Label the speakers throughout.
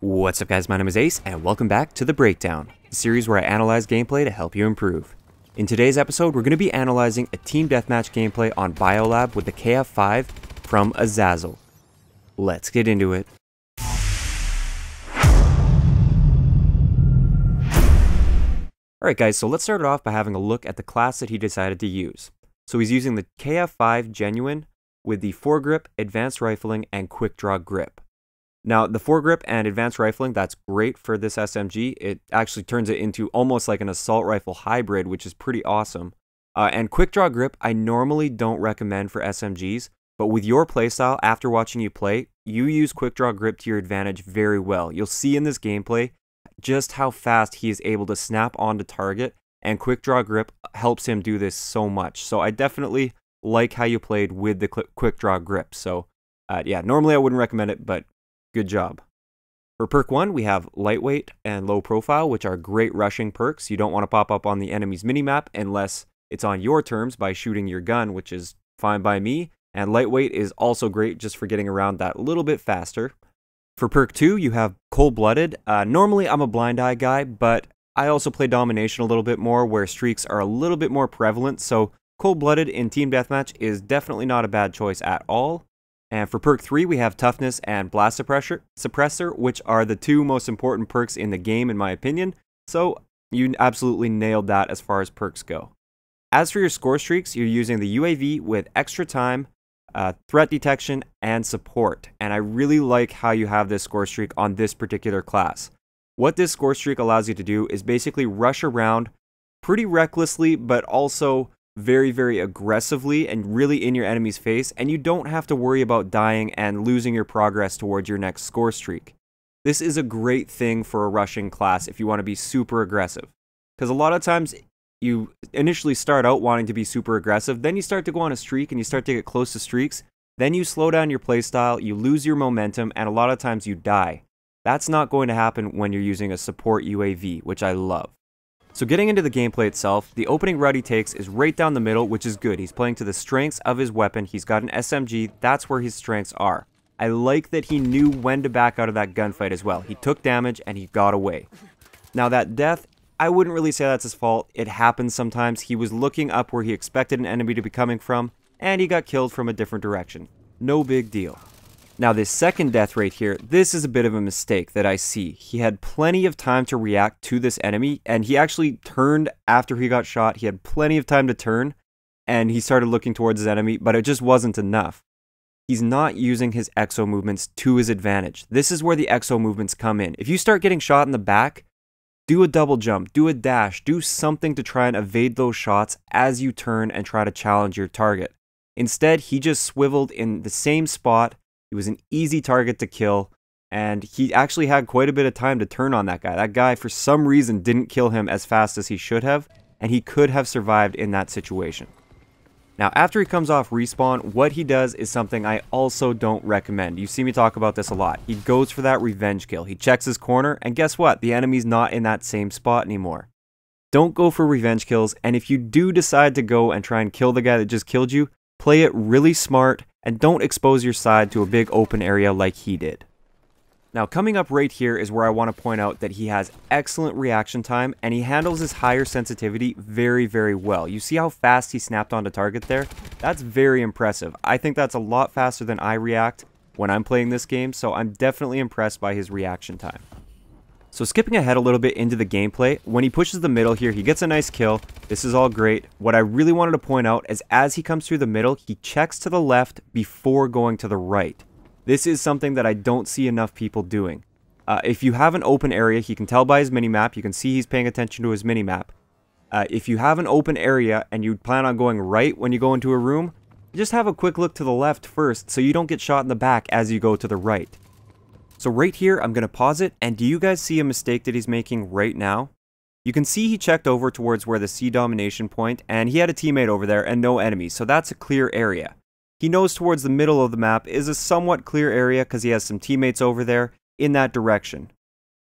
Speaker 1: What's up guys, my name is Ace, and welcome back to The Breakdown, the series where I analyze gameplay to help you improve. In today's episode, we're going to be analyzing a Team Deathmatch gameplay on Biolab with the KF5 from Azazel. Let's get into it. Alright guys, so let's start it off by having a look at the class that he decided to use. So he's using the KF5 Genuine with the foregrip, advanced rifling, and quick draw grip. Now, the foregrip and advanced rifling, that's great for this SMG. It actually turns it into almost like an assault rifle hybrid, which is pretty awesome. And quick draw grip, I normally don't recommend for SMGs, but with your playstyle, after watching you play, you use quick draw grip to your advantage very well. You'll see in this gameplay just how fast he is able to snap onto target, and quick draw grip helps him do this so much. So I definitely like how you played with the quick draw grip. So yeah, normally I wouldn't recommend it, but good job. For perk 1, we have lightweight and low profile, which are great rushing perks. You don't want to pop up on the enemy's minimap unless it's on your terms by shooting your gun, which is fine by me. And lightweight is also great just for getting around that a little bit faster. For perk 2, you have cold-blooded. Normally I'm a blind eye guy, but I also play domination a little bit more where streaks are a little bit more prevalent. So cold-blooded in Team Deathmatch is definitely not a bad choice at all. And for perk 3, we have Toughness and Blast Suppressor, which are the two most important perks in the game, in my opinion. So you absolutely nailed that as far as perks go. As for your score streaks, you're using the UAV with extra time, threat detection, and support. And I really like how you have this score streak on this particular class. What this score streak allows you to do is basically rush around pretty recklessly, but also very, very aggressively and really in your enemy's face, and you don't have to worry about dying and losing your progress towards your next score streak. This is a great thing for a rushing class if you want to be super aggressive, because a lot of times you initially start out wanting to be super aggressive, then you start to go on a streak and you start to get close to streaks, then you slow down your playstyle, you lose your momentum, and a lot of times you die. That's not going to happen when you're using a support UAV, which I love. So getting into the gameplay itself, the opening route he takes is right down the middle, which is good. He's playing to the strengths of his weapon. He's got an SMG. That's where his strengths are. I like that he knew when to back out of that gunfight as well. He took damage and he got away. Now that death, I wouldn't really say that's his fault. It happens sometimes. He was looking up where he expected an enemy to be coming from, and he got killed from a different direction. No big deal. Now this second death right here, this is a bit of a mistake that I see. He had plenty of time to react to this enemy, and he actually turned after he got shot. He had plenty of time to turn, and he started looking towards his enemy, but it just wasn't enough. He's not using his exo movements to his advantage. This is where the exo movements come in. If you start getting shot in the back, do a double jump, do a dash, do something to try and evade those shots as you turn and try to challenge your target. Instead, he just swiveled in the same spot. He was an easy target to kill, and he actually had quite a bit of time to turn on that guy. That guy, for some reason, didn't kill him as fast as he should have, and he could have survived in that situation. Now, after he comes off respawn, what he does is something I also don't recommend. You see me talk about this a lot. He goes for that revenge kill. He checks his corner, and guess what? The enemy's not in that same spot anymore. Don't go for revenge kills, and if you do decide to go and try and kill the guy that just killed you, play it really smart, and don't expose your side to a big open area like he did. Now coming up right here is where I want to point out that he has excellent reaction time, and he handles his higher sensitivity very, very well. You see how fast he snapped onto target there? That's very impressive. I think that's a lot faster than I react when I'm playing this game, so I'm definitely impressed by his reaction time. So skipping ahead a little bit into the gameplay, when he pushes the middle here, he gets a nice kill. This is all great. What I really wanted to point out is as he comes through the middle, he checks to the left before going to the right. This is something that I don't see enough people doing. If you have an open area, he can tell by his minimap. You can see he's paying attention to his minimap. If you have an open area and you plan on going right when you go into a room, just have a quick look to the left first so you don't get shot in the back as you go to the right. So right here, I'm going to pause it, and do you guys see a mistake that he's making right now? You can see he checked over towards where the C domination point, and he had a teammate over there and no enemies, so that's a clear area. He knows towards the middle of the map is a somewhat clear area because he has some teammates over there in that direction.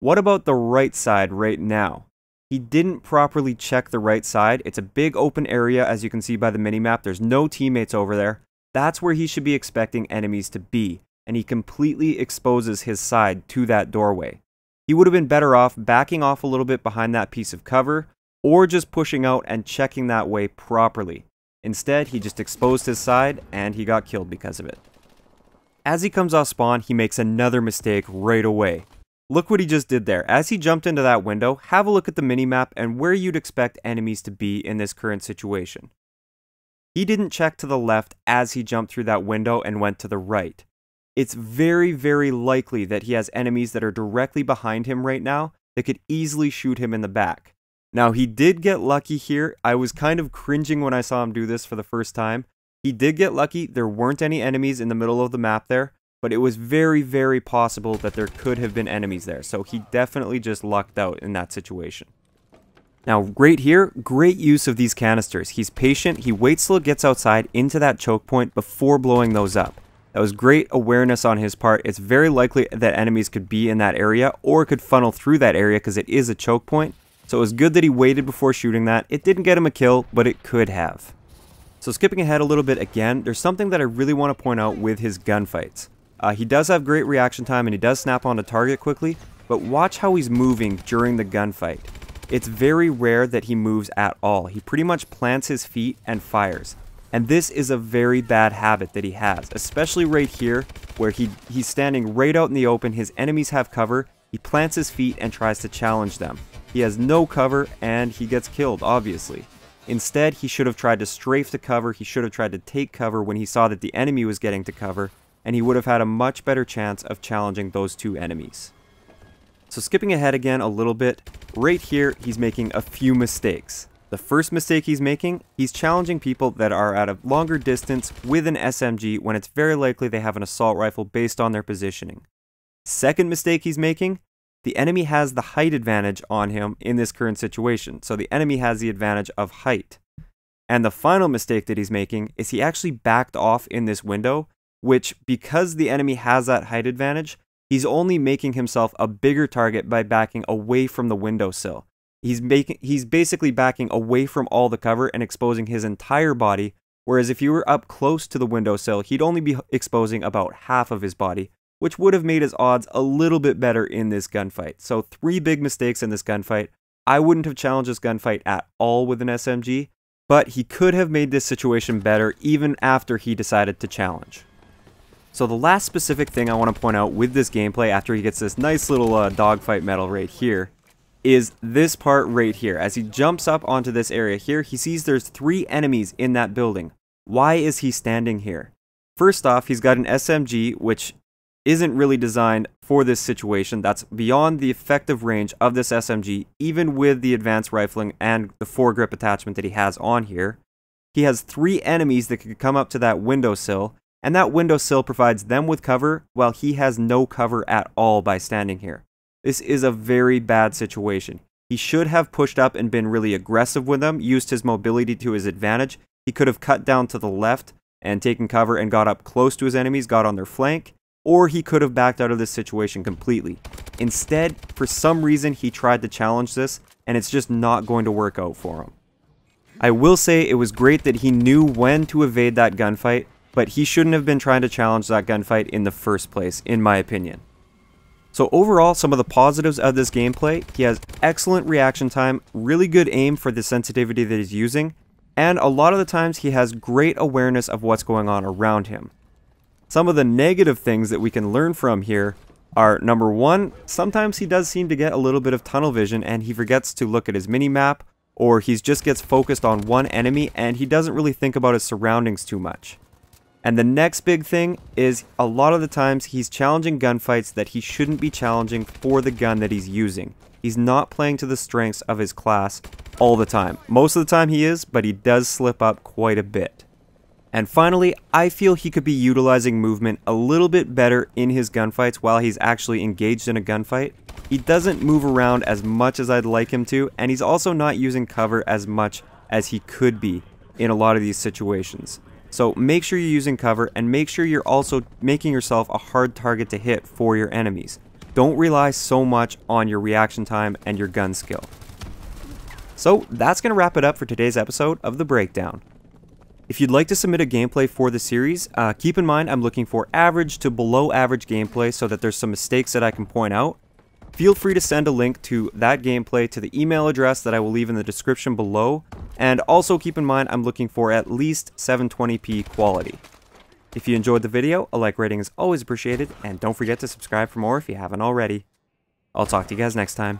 Speaker 1: What about the right side right now? He didn't properly check the right side. It's a big open area, as you can see by the minimap. There's no teammates over there. That's where he should be expecting enemies to be, and he completely exposes his side to that doorway. he would have been better off backing off a little bit behind that piece of cover, or just pushing out and checking that way properly. Instead, he just exposed his side, and he got killed because of it. As he comes off spawn, he makes another mistake right away. Look what he just did there. As he jumped into that window, have a look at the minimap and where you'd expect enemies to be in this current situation. He didn't check to the left as he jumped through that window and went to the right. It's very, very likely that he has enemies that are directly behind him right now that could easily shoot him in the back. Now, he did get lucky here. I was kind of cringing when I saw him do this for the first time. He did get lucky. There weren't any enemies in the middle of the map there, but it was very, very possible that there could have been enemies there. So he definitely just lucked out in that situation. Now, right here, great use of these canisters. He's patient. He waits till it gets outside into that choke point before blowing those up. That was great awareness on his part. It's very likely that enemies could be in that area or could funnel through that area because it is a choke point. So it was good that he waited before shooting that. It didn't get him a kill, but it could have. So skipping ahead a little bit again, there's something that I really want to point out with his gunfights. He does have great reaction time and he does snap onto target quickly, but watch how he's moving during the gunfight. It's very rare that he moves at all. He pretty much plants his feet and fires. And this is a very bad habit that he has, especially right here where he's standing right out in the open, his enemies have cover, he plants his feet and tries to challenge them. He has no cover and he gets killed, obviously. Instead, he should have tried to strafe the cover, he should have tried to take cover when he saw that the enemy was getting to cover, and he would have had a much better chance of challenging those two enemies. So skipping ahead again a little bit, right here he's making a few mistakes. The first mistake he's making, he's challenging people that are at a longer distance with an SMG when it's very likely they have an assault rifle based on their positioning. Second mistake he's making, the enemy has the height advantage on him in this current situation, so the enemy has the advantage of height. And the final mistake that he's making is he actually backed off in this window, which, because the enemy has that height advantage, he's only making himself a bigger target by backing away from the windowsill. He's basically backing away from all the cover and exposing his entire body, whereas if you were up close to the windowsill, he'd only be exposing about half of his body, which would have made his odds a little bit better in this gunfight. So 3 big mistakes in this gunfight. I wouldn't have challenged this gunfight at all with an SMG, but he could have made this situation better even after he decided to challenge. So the last specific thing I want to point out with this gameplay after he gets this nice little dogfight medal right here is this part right here. As he jumps up onto this area here, he sees there's 3 enemies in that building. Why is he standing here? First off, he's got an SMG, which isn't really designed for this situation. That's beyond the effective range of this SMG, even with the advanced rifling and the foregrip attachment that he has on here. He has 3 enemies that could come up to that windowsill, and that windowsill provides them with cover while he has no cover at all by standing here. This is a very bad situation. He should have pushed up and been really aggressive with them, used his mobility to his advantage. He could have cut down to the left and taken cover and got up close to his enemies, got on their flank, or he could have backed out of this situation completely. Instead, for some reason, he tried to challenge this, and it's just not going to work out for him. I will say it was great that he knew when to evade that gunfight, but he shouldn't have been trying to challenge that gunfight in the first place, in my opinion. So overall, some of the positives of this gameplay, he has excellent reaction time, really good aim for the sensitivity that he's using, and a lot of the times he has great awareness of what's going on around him. Some of the negative things that we can learn from here are, number 1, sometimes he does seem to get a little bit of tunnel vision and he forgets to look at his mini-map, or he just gets focused on one enemy and he doesn't really think about his surroundings too much. And the next big thing is a lot of the times he's challenging gunfights that he shouldn't be challenging for the gun that he's using. He's not playing to the strengths of his class all the time. Most of the time he is, but he does slip up quite a bit. And finally, I feel he could be utilizing movement a little bit better in his gunfights while he's actually engaged in a gunfight. He doesn't move around as much as I'd like him to, and he's also not using cover as much as he could be in a lot of these situations. So make sure you're using cover, and make sure you're also making yourself a hard target to hit for your enemies. Don't rely so much on your reaction time and your gun skill. So that's going to wrap it up for today's episode of The Breakdown. If you'd like to submit a gameplay for the series, keep in mind I'm looking for average to below average gameplay so that there's some mistakes that I can point out. Feel free to send a link to that gameplay to the email address that I will leave in the description below, and also keep in mind I'm looking for at least 720p quality. If you enjoyed the video, a like rating is always appreciated, and don't forget to subscribe for more if you haven't already. I'll talk to you guys next time.